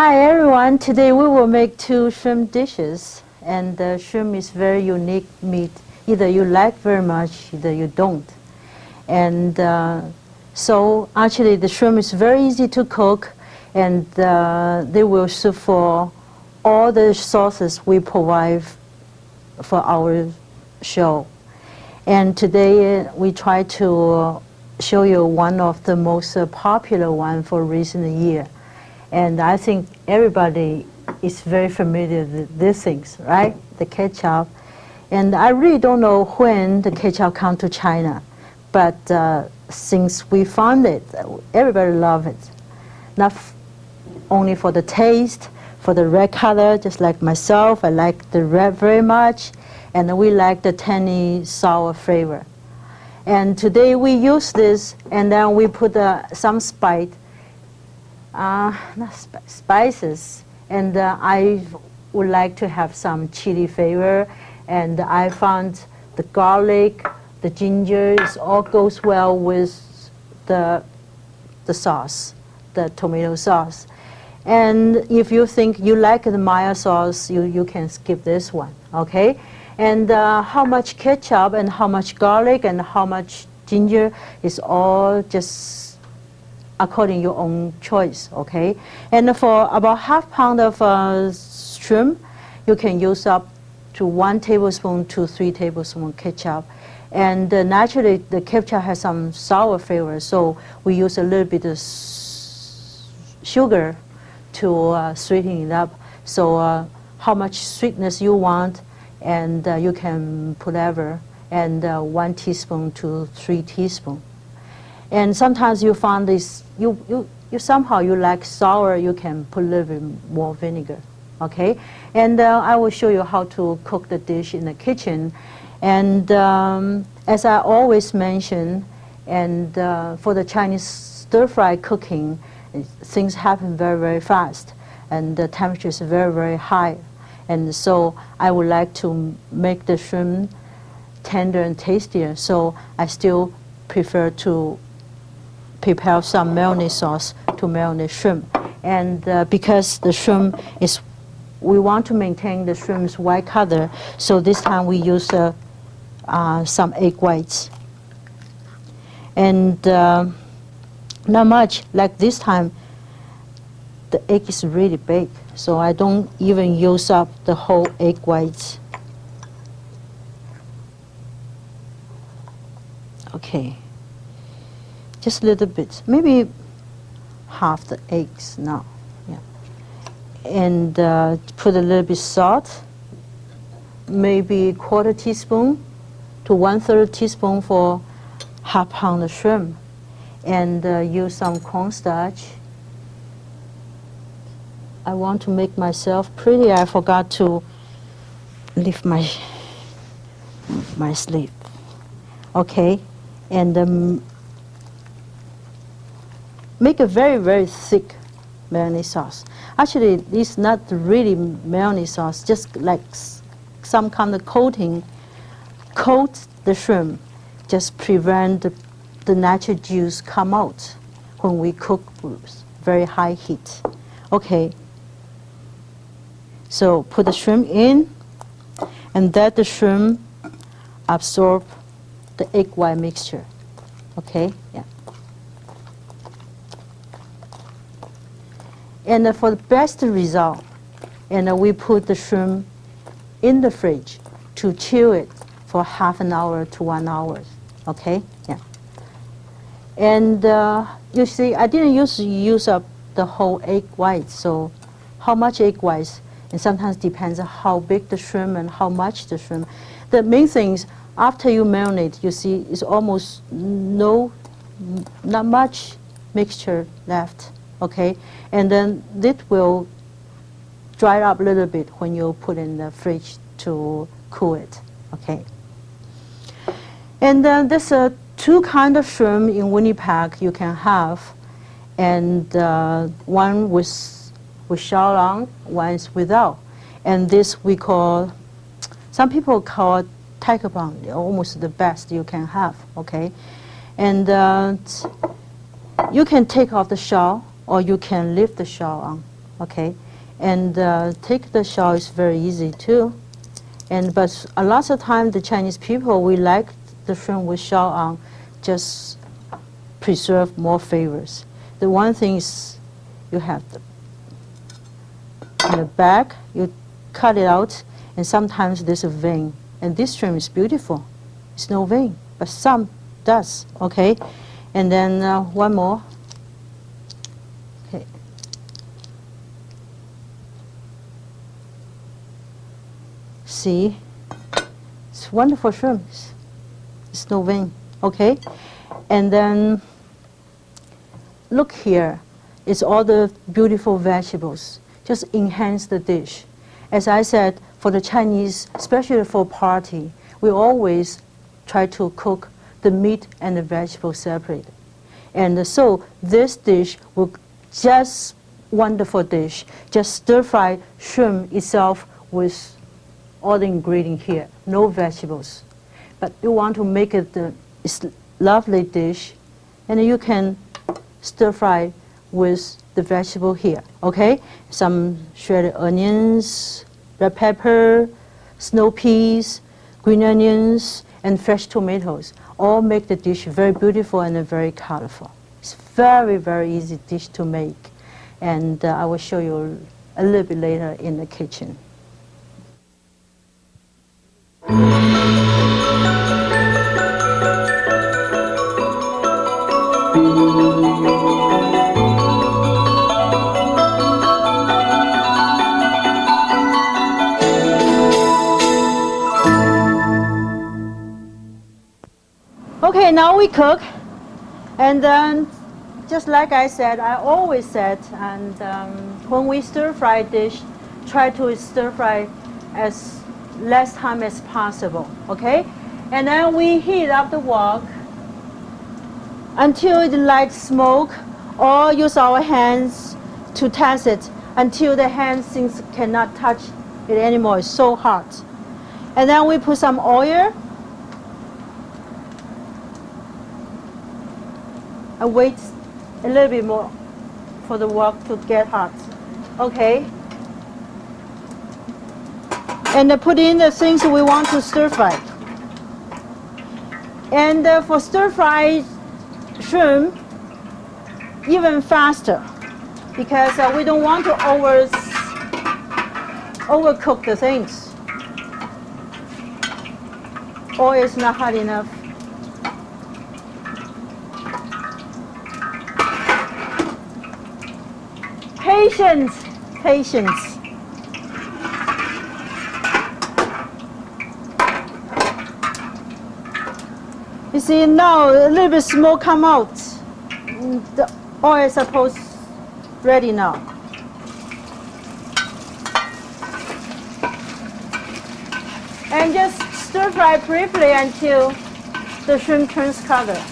Hi everyone, today we will make two shrimp dishes, and the shrimp is very unique meat. Either you like very much, either you don't. And so actually the shrimp is very easy to cook, and they will suit for all the sauces we provide for our show. And today we try to show you one of the most popular one for recent year. And I think everybody is very familiar with these things, right? The ketchup. And I really don't know when the ketchup come to China, but since we found it, everybody love it. Not only for the taste, for the red color, just like myself, I like the red very much, and we like the tangy sour flavor. And today we use this, and then we put some spices, and I would like to have some chili flavor, and I found the garlic, the ginger, it all goes well with the sauce, the tomato sauce. And if you think you like the Maya sauce, you can skip this one, okay? And how much ketchup and how much garlic and how much ginger is all just according your own choice, okay? And for about half pound of shrimp, you can use up to 1 tablespoon to 3 tablespoons ketchup. And naturally, the ketchup has some sour flavor, so we use a little bit of sugar to sweeten it up. So how much sweetness you want, and you can put whatever, and 1 teaspoon to 3 teaspoons. And sometimes you find this, you somehow you like sour, you can put a little bit more vinegar, okay? And I will show you how to cook the dish in the kitchen. And as I always mention, and for the Chinese stir-fry cooking, things happen very, very fast, and the temperature is very, very high. And so I would like to make the shrimp tender and tastier, so I still prefer to prepare some mayonnaise sauce to marinate shrimp. And because the shrimp is, we want to maintain the shrimp's white color, so this time we use some egg whites. And not much, like this time, the egg is really big, so I don't even use up the whole egg whites. Okay, just a little bit, maybe half the eggs now, yeah. And put a little bit salt, maybe 1/4 teaspoon to 1/3 teaspoon for half pound of shrimp, and use some cornstarch. I want to make myself pretty. I forgot to lift my sleeve. Okay, and make a very, very thick mayonnaise sauce. Actually, it's not really mayonnaise sauce, just like some kind of coating. Coat the shrimp, just prevent the natural juice come out when we cook with very high heat. Okay. So put the shrimp in, and let the shrimp absorb the egg white mixture. Okay, yeah. And for the best result, and we put the shrimp in the fridge to chill it for half an hour to 1 hour. Okay, yeah. And you see, I didn't use up the whole egg white. So how much egg whites? And sometimes depends on how big the shrimp and how much the shrimp. The main thing is, after you marinate, you see it's almost not much mixture left, okay? And then it will dry up a little bit when you put in the fridge to cool it, okay? And then there's 2 kinds of shrimp in Winnipeg you can have, and one with Y-Liang, one is without. And this we call, some people call tiger bone, almost the best you can have, okay? And you can take off the shell, or you can leave the shell on, okay? And take the shell is very easy too. But a lot of time the Chinese people, we like the shrimp with shell on, just preserve more flavors. The one thing is you have in the back, you cut it out, and sometimes there's a vein. And this shrimp is beautiful. It's no vein, but some does, okay? And then one more. Okay. See, it's wonderful shrimp. It's no vein, okay? And then look here, it's all the beautiful vegetables. Just enhance the dish. As I said, for the Chinese, especially for party, we always try to cook the meat and the vegetables separate. And so this dish will just wonderful dish. Just stir-fry shrimp itself with all the ingredients here, no vegetables. But you want to make it a lovely dish, and you can stir-fry with the vegetable here, okay? Some shredded onions, red pepper, snow peas, green onions, and fresh tomatoes. All make the dish very beautiful and very colorful. It's very, very easy dish to make. And I will show you a little bit later in the kitchen. Okay, now we cook, and then just like I said, I always said, and when we stir fry dish, try to stir fry as less time as possible, okay? And then we heat up the wok until it light smoke, or use our hands to test it until the hand things cannot touch it anymore. It's so hot. And then we put some oil and wait a little bit more for the wok to get hot. Okay? And put in the things we want to stir fry. And for stir fry shrimp, even faster, because we don't want to overcook the things. Oil is not hot enough. Patience, patience. You see now a little bit smoke come out. The oil is supposed ready now. And just stir fry briefly until the shrimp turns color.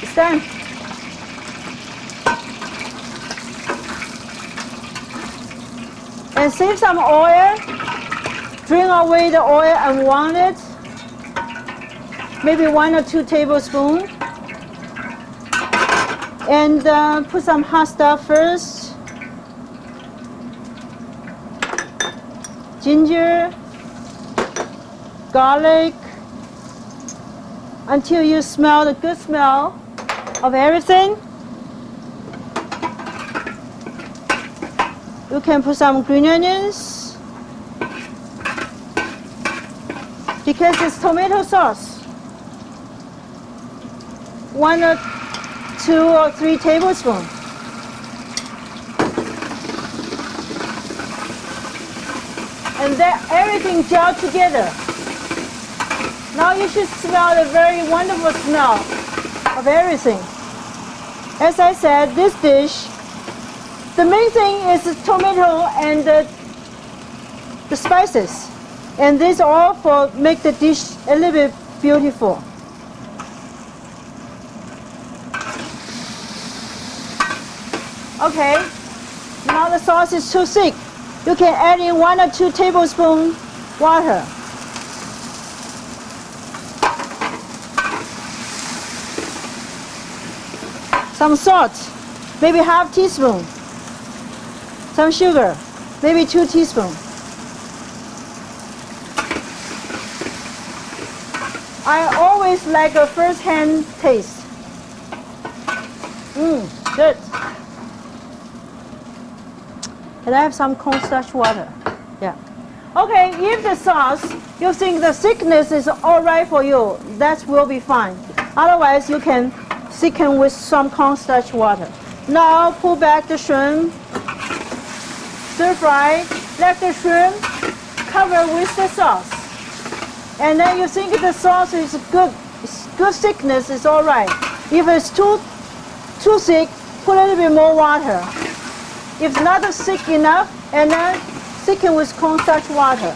It's done. And save some oil, drain away the oil unwanted, maybe 1 or 2 tablespoons. And put some hot stuff first. Ginger, garlic, until you smell the good smell of everything. You can put some green onions, because it's tomato sauce. 1 or 2 or 3 tablespoons. And then everything gel together. Now you should smell the very wonderful smell of everything. As I said, this dish, the main thing is the tomato and the spices. And this all for make the dish a little bit beautiful. Okay, now the sauce is too thick. You can add in 1 or 2 tablespoons water. Some salt, maybe half teaspoon. Some sugar, maybe 2 teaspoons. I always like a first-hand taste. Good. And I have some cornstarch water. Yeah. Okay, if the sauce, you think the thickness is all right for you, that will be fine. Otherwise, you can thicken with some cornstarch water. Now, pull back the shrimp, stir fry, let the shrimp cover with the sauce. And then you think the sauce is good thickness is all right. If it's too thick, put a little bit more water. If not thick enough, and then thicken with cornstarch water.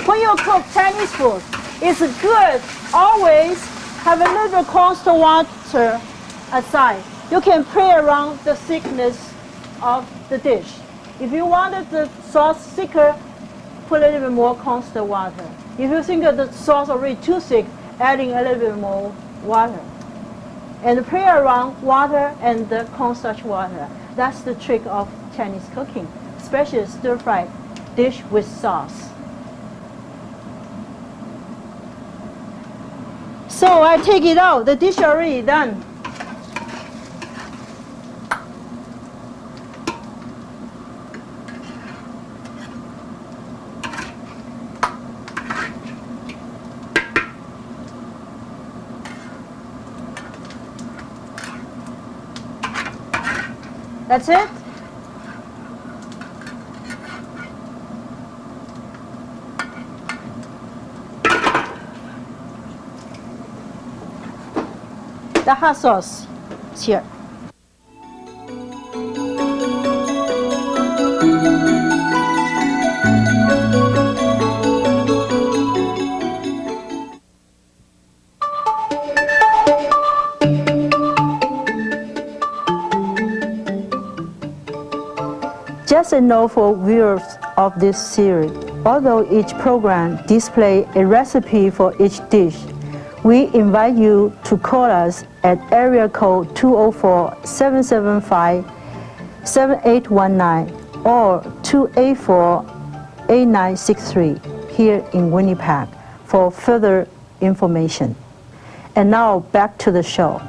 When you cook Chinese food, it's good always have a little bit cornstarch water aside. You can play around the thickness of the dish. If you wanted the sauce thicker, put a little bit more cornstarch water. If you think that the sauce already too thick, adding a little bit more water. And play around water and the cornstarch water. That's the trick of Chinese cooking, especially stir-fried dish with sauce. So I take it out. The dish already done. That's it. The hot sauce is here. Just a note for viewers of this series, although each program displays a recipe for each dish, we invite you to call us at area code 204-775-7819 or 284-8963 here in Winnipeg for further information. And now back to the show.